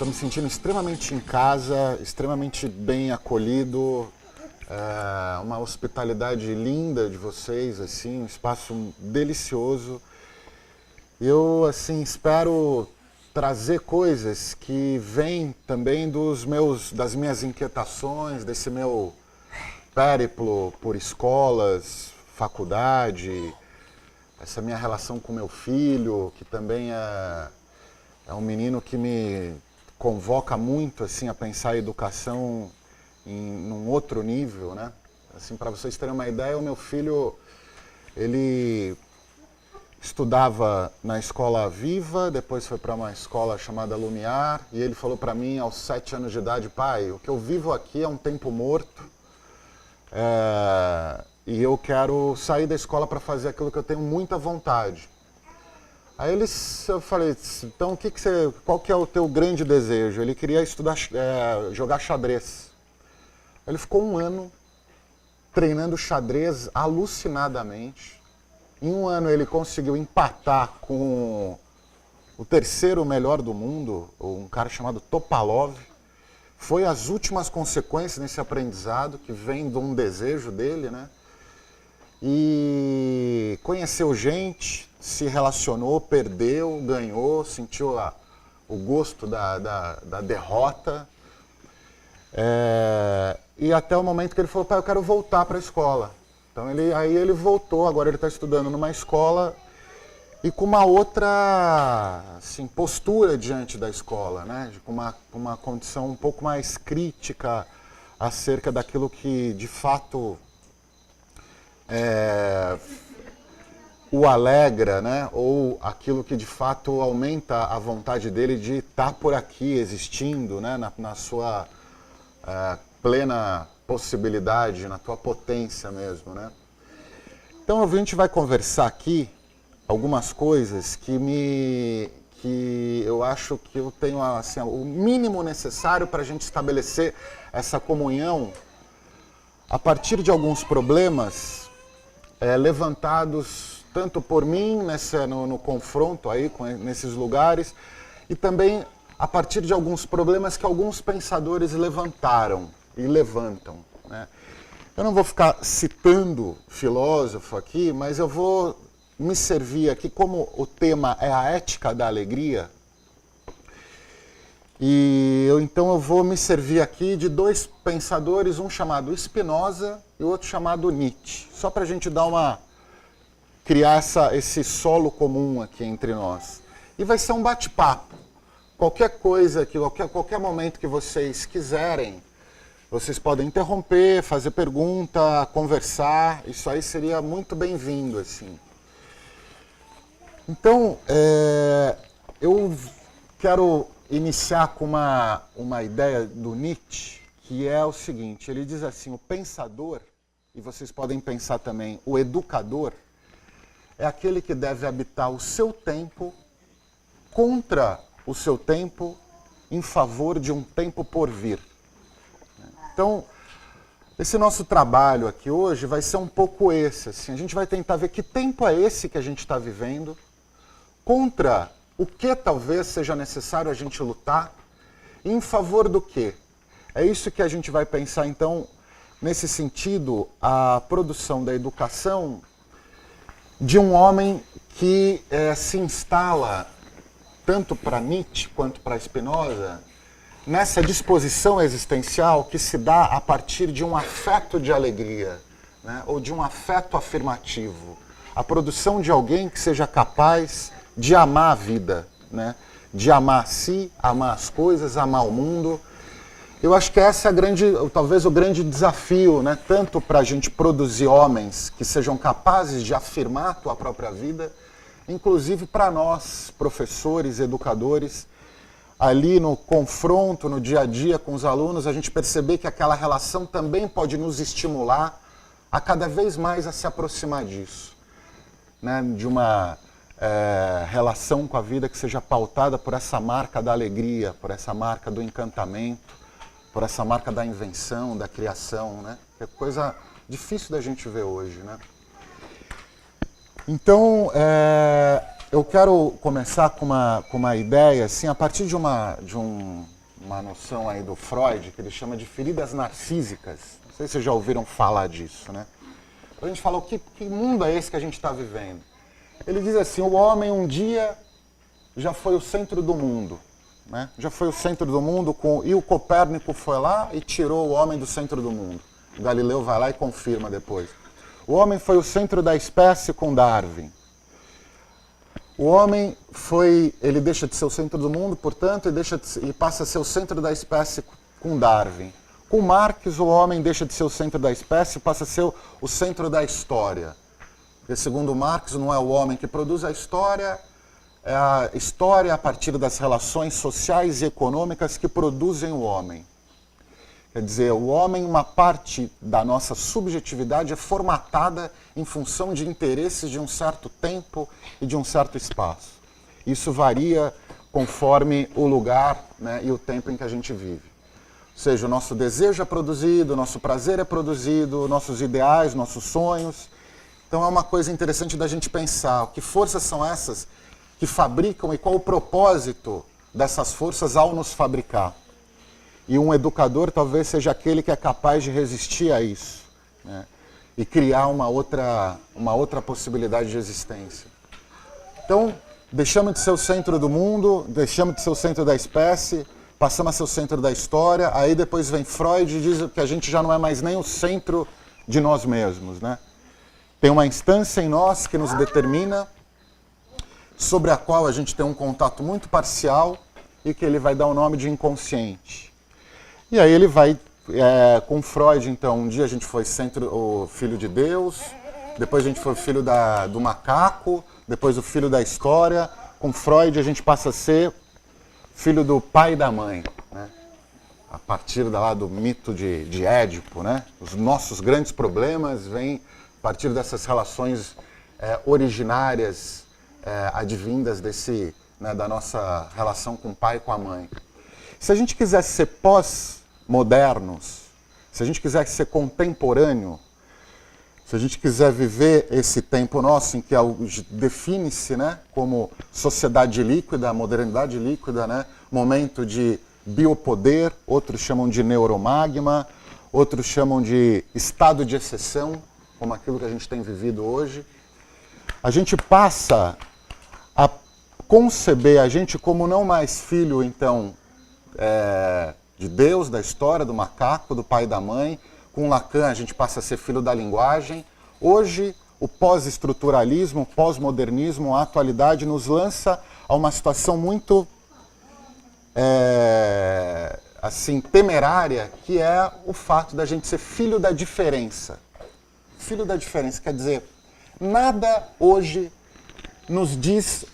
Estou me sentindo extremamente em casa, extremamente bem acolhido, uma hospitalidade linda de vocês, assim, um espaço delicioso. Eu, assim, espero trazer coisas que vêm também das minhas inquietações, desse meu périplo por escolas, faculdade, essa minha relação com meu filho, que também é um menino que me convoca muito assim a pensar a educação num outro nível, né? Assim, para vocês terem uma ideia, o meu filho, ele estudava na escola Viva, depois foi para uma escola chamada Lumiar, e ele falou para mim aos 7 anos de idade: pai, o que eu vivo aqui é um tempo morto, e eu quero sair da escola para fazer aquilo que eu tenho muita vontade. Aí eu falei: então qual que é o teu grande desejo? Ele queria estudar, jogar xadrez. Ele ficou um ano treinando xadrez alucinadamente. Em um ano ele conseguiu empatar com o terceiro melhor do mundo, um cara chamado Topalov. Foi as últimas consequências nesse aprendizado, que vem de um desejo dele, né? E conheceu gente, se relacionou, perdeu, ganhou, sentiu o gosto da derrota. E até o momento que ele falou: pai, eu quero voltar para a escola. Então aí ele voltou, agora ele está estudando numa escola e com uma outra assim, postura diante da escola, né? Com uma condição um pouco mais crítica acerca daquilo que de fato o alegra, né? Ou aquilo que de fato aumenta a vontade dele de estar por aqui existindo, né? Na sua plena possibilidade, na tua potência mesmo, né? Então a gente vai conversar aqui algumas coisas que eu acho que eu tenho assim, o mínimo necessário para a gente estabelecer essa comunhão a partir de alguns problemas levantados tanto por mim no confronto aí nesses lugares, e também a partir de alguns problemas que alguns pensadores levantaram e levantam, né? Eu não vou ficar citando filósofo aqui, mas eu vou me servir aqui, como o tema é a ética da alegria, então eu vou me servir aqui de dois pensadores, um chamado Spinoza e o outro chamado Nietzsche, só para a gente criar esse solo comum aqui entre nós. E vai ser um bate-papo. Qualquer coisa, qualquer momento que vocês quiserem, vocês podem interromper, fazer pergunta, conversar, isso aí seria muito bem-vindo, assim. Então, eu quero iniciar com uma ideia do Nietzsche, que é o seguinte: ele diz assim: o pensador, e vocês podem pensar também, o educador, é aquele que deve habitar o seu tempo contra o seu tempo em favor de um tempo por vir. Então, esse nosso trabalho aqui hoje vai ser um pouco esse, assim, a gente vai tentar ver que tempo é esse que a gente está vivendo, contra o que talvez seja necessário a gente lutar, e em favor do quê. É isso que a gente vai pensar, então, nesse sentido, a produção da educação de um homem que se instala, tanto para Nietzsche quanto para Spinoza, nessa disposição existencial que se dá a partir de um afeto de alegria, né? Ou de um afeto afirmativo. A produção de alguém que seja capaz de amar a vida, né? De amar a si, amar as coisas, amar o mundo. Eu acho que essa é talvez o grande desafio, né? Tanto para a gente produzir homens que sejam capazes de afirmar a tua própria vida, inclusive para nós, professores, educadores, ali no confronto, no dia a dia com os alunos, a gente perceber que aquela relação também pode nos estimular a cada vez mais a se aproximar disso, né? De uma relação com a vida que seja pautada por essa marca da alegria, por essa marca do encantamento, por essa marca da invenção, da criação, né? Que é coisa difícil da gente ver hoje, né? Então, eu quero começar com uma ideia, assim, a partir de uma noção aí do Freud, que ele chama de feridas narcísicas. Não sei se vocês já ouviram falar disso, né? A gente fala, que mundo é esse que a gente está vivendo? Ele diz assim, o homem um dia já foi o centro do mundo, né? Já foi o centro do mundo, e o Copérnico foi lá e tirou o homem do centro do mundo. O Galileu vai lá e confirma depois. O homem foi o centro da espécie com Darwin. O homem ele deixa de ser o centro do mundo, portanto, e passa a ser o centro da espécie com Darwin. Com Marx, o homem deixa de ser o centro da espécie e passa a ser o centro da história. Porque, segundo Marx, não é o homem que produz a história, é a história a partir das relações sociais e econômicas que produzem o homem. Quer dizer, o homem, uma parte da nossa subjetividade é formatada em função de interesses de um certo tempo e de um certo espaço. Isso varia conforme o lugar, né, e o tempo em que a gente vive. Ou seja, o nosso desejo é produzido, o nosso prazer é produzido, nossos ideais, nossos sonhos. Então é uma coisa interessante da gente pensar que forças são essas que fabricam e qual o propósito dessas forças ao nos fabricar. E um educador talvez seja aquele que é capaz de resistir a isso, né? E criar uma outra possibilidade de existência. Então, deixamos de ser o centro do mundo, deixamos de ser o centro da espécie, passamos a ser o centro da história, aí depois vem Freud e diz que a gente já não é mais nem o centro de nós mesmos, né? Tem uma instância em nós que nos determina, sobre a qual a gente tem um contato muito parcial e que ele vai dar o nome de inconsciente. E aí ele vai, com Freud, então, um dia a gente foi o filho de Deus, depois a gente foi o filho do macaco, depois o filho da história. Com Freud a gente passa a ser filho do pai e da mãe, né? A partir lá do mito de Édipo, né? Os nossos grandes problemas vêm a partir dessas relações originárias, advindas da nossa relação com o pai e com a mãe. Se a gente quisesse ser pós-modernos, se a gente quisesse ser contemporâneo, se a gente quiser viver esse tempo nosso em que define-se, né, como sociedade líquida, modernidade líquida, né, momento de biopoder, outros chamam de neuromagma, outros chamam de estado de exceção, como aquilo que a gente tem vivido hoje, a gente passa a conceber a gente como não mais filho, então, de Deus, da história, do macaco, do pai e da mãe. Com Lacan a gente passa a ser filho da linguagem. Hoje, o pós-estruturalismo, o pós-modernismo, a atualidade nos lança a uma situação muito temerária, que é o fato da gente ser filho da diferença. Filho da diferença, quer dizer, nada hoje nos diz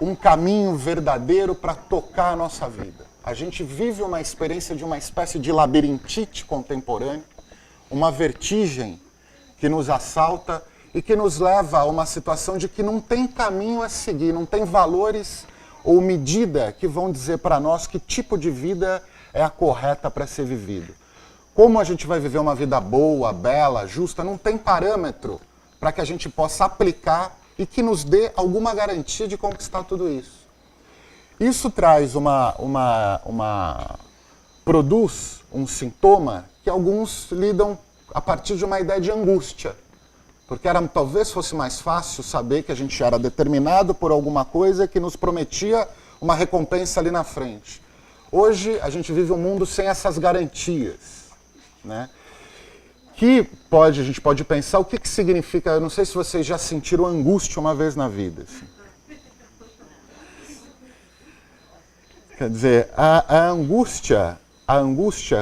um caminho verdadeiro para tocar a nossa vida. A gente vive uma experiência de uma espécie de labirintite contemporânea, uma vertigem que nos assalta e que nos leva a uma situação de que não tem caminho a seguir, não tem valores ou medida que vão dizer para nós que tipo de vida é a correta para ser vivido. Como a gente vai viver uma vida boa, bela, justa, não tem parâmetro para que a gente possa aplicar e que nos dê alguma garantia de conquistar tudo isso. Isso traz produz um sintoma que alguns lidam a partir de uma ideia de angústia. Porque talvez fosse mais fácil saber que a gente era determinado por alguma coisa que nos prometia uma recompensa ali na frente. Hoje a gente vive um mundo sem essas garantias, né? A gente pode pensar o que significa, eu não sei se vocês já sentiram angústia uma vez na vida. Assim. Quer dizer, a angústia,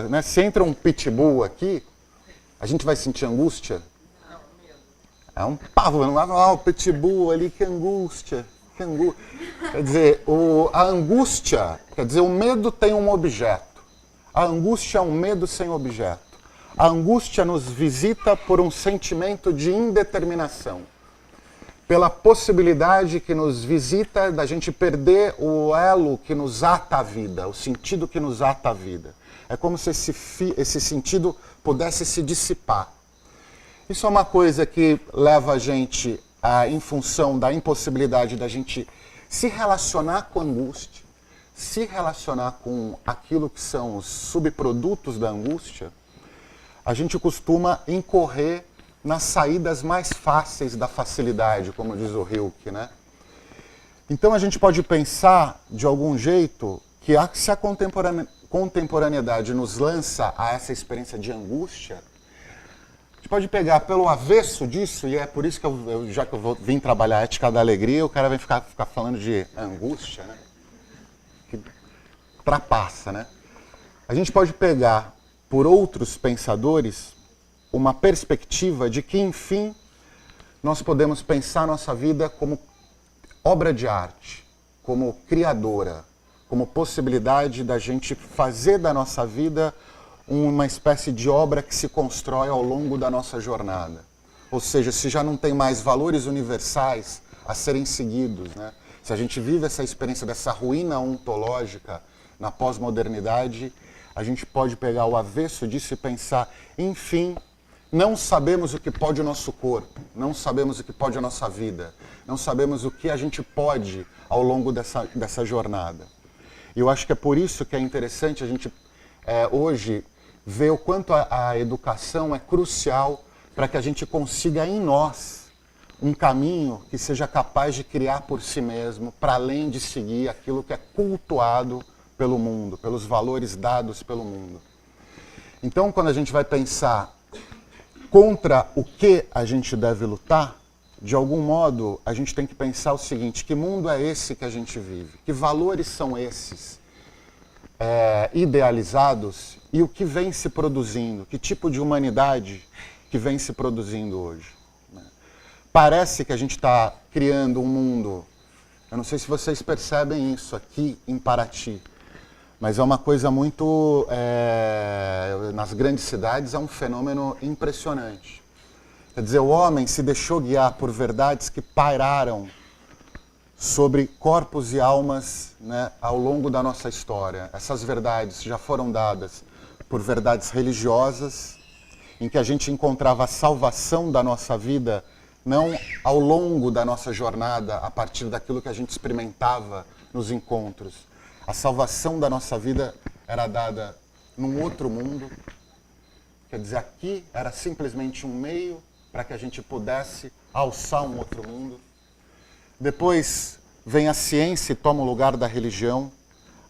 né? Se entra um pitbull aqui, a gente vai sentir angústia? É um pavor, não vai falar, o pitbull ali, que angústia. Quer dizer, a angústia, quer dizer, o medo tem um objeto. A angústia é um medo sem objeto. A angústia nos visita por um sentimento de indeterminação. Pela possibilidade que nos visita da gente perder o elo que nos ata à vida, o sentido que nos ata à vida. É como se esse sentido pudesse se dissipar. Isso é uma coisa que leva a gente, em função da impossibilidade da gente se relacionar com a angústia, se relacionar com aquilo que são os subprodutos da angústia, a gente costuma incorrer nas saídas mais fáceis da facilidade, como diz o Rilke, né? Então a gente pode pensar, de algum jeito, que se a contemporaneidade nos lança a essa experiência de angústia, a gente pode pegar pelo avesso disso, e é por isso que já que eu vim trabalhar a ética da alegria, o cara vai ficar falando de angústia, né? Que ultrapassa, né? A gente pode pegar, por outros pensadores, uma perspectiva de que, enfim, nós podemos pensar a nossa vida como obra de arte, como criadora, como possibilidade da gente fazer da nossa vida uma espécie de obra que se constrói ao longo da nossa jornada. Ou seja, se já não tem mais valores universais a serem seguidos, né? Se a gente vive essa experiência dessa ruína ontológica na pós-modernidade, a gente pode pegar o avesso disso e pensar, enfim, não sabemos o que pode o nosso corpo, não sabemos o que pode a nossa vida, não sabemos o que a gente pode ao longo dessa jornada. E eu acho que é por isso que é interessante a gente hoje ver o quanto a educação é crucial para que a gente consiga em nós um caminho que seja capaz de criar por si mesmo, para além de seguir aquilo que é cultuado pelo mundo, pelos valores dados pelo mundo. Então, quando a gente vai pensar contra o que a gente deve lutar, de algum modo a gente tem que pensar o seguinte: que mundo é esse que a gente vive? Que valores são esses idealizados e o que vem se produzindo? Que tipo de humanidade que vem se produzindo hoje? Parece que a gente está criando um mundo, eu não sei se vocês percebem isso aqui em Paraty, mas é uma coisa muito, nas grandes cidades é um fenômeno impressionante. Quer dizer, o homem se deixou guiar por verdades que pairaram sobre corpos e almas, né, ao longo da nossa história. Essas verdades já foram dadas por verdades religiosas, em que a gente encontrava a salvação da nossa vida não ao longo da nossa jornada, a partir daquilo que a gente experimentava nos encontros. A salvação da nossa vida era dada num outro mundo. Quer dizer, aqui era simplesmente um meio para que a gente pudesse alçar um outro mundo. Depois vem a ciência e toma o lugar da religião.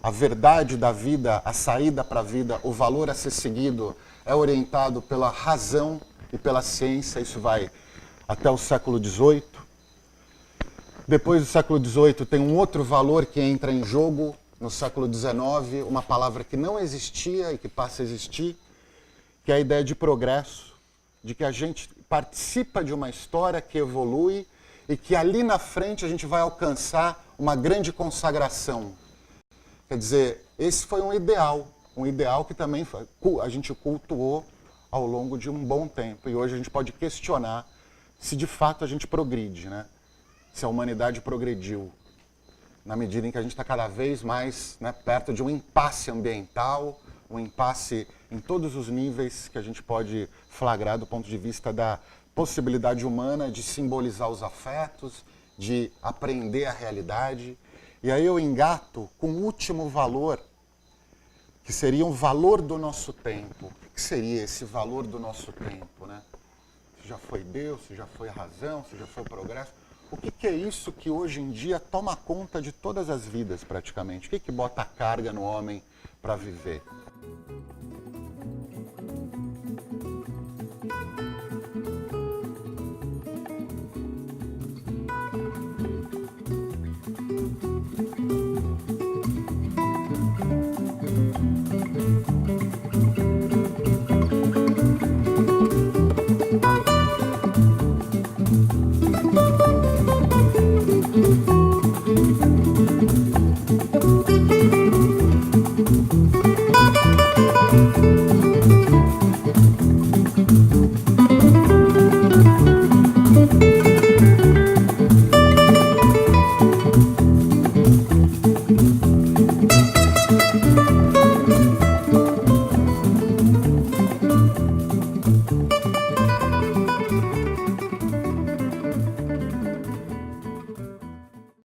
A verdade da vida, a saída para a vida, o valor a ser seguido é orientado pela razão e pela ciência. Isso vai até o século XVIII. Depois do século XVIII tem um outro valor que entra em jogo. No século XIX, uma palavra que não existia e que passa a existir, que é a ideia de progresso, de que a gente participa de uma história que evolui e que ali na frente a gente vai alcançar uma grande consagração. Quer dizer, esse foi um ideal que também a gente cultuou ao longo de um bom tempo. E hoje a gente pode questionar se de fato a gente progride, né? Se a humanidade progrediu, na medida em que a gente está cada vez mais, né, perto de um impasse ambiental, um impasse em todos os níveis que a gente pode flagrar do ponto de vista da possibilidade humana de simbolizar os afetos, de aprender a realidade. E aí eu engato com o último valor, que seria um valor do nosso tempo. O que seria esse valor do nosso tempo, né? Se já foi Deus, se já foi a razão, se já foi o progresso. O que é isso que hoje em dia toma conta de todas as vidas praticamente? O que bota a carga no homem para viver?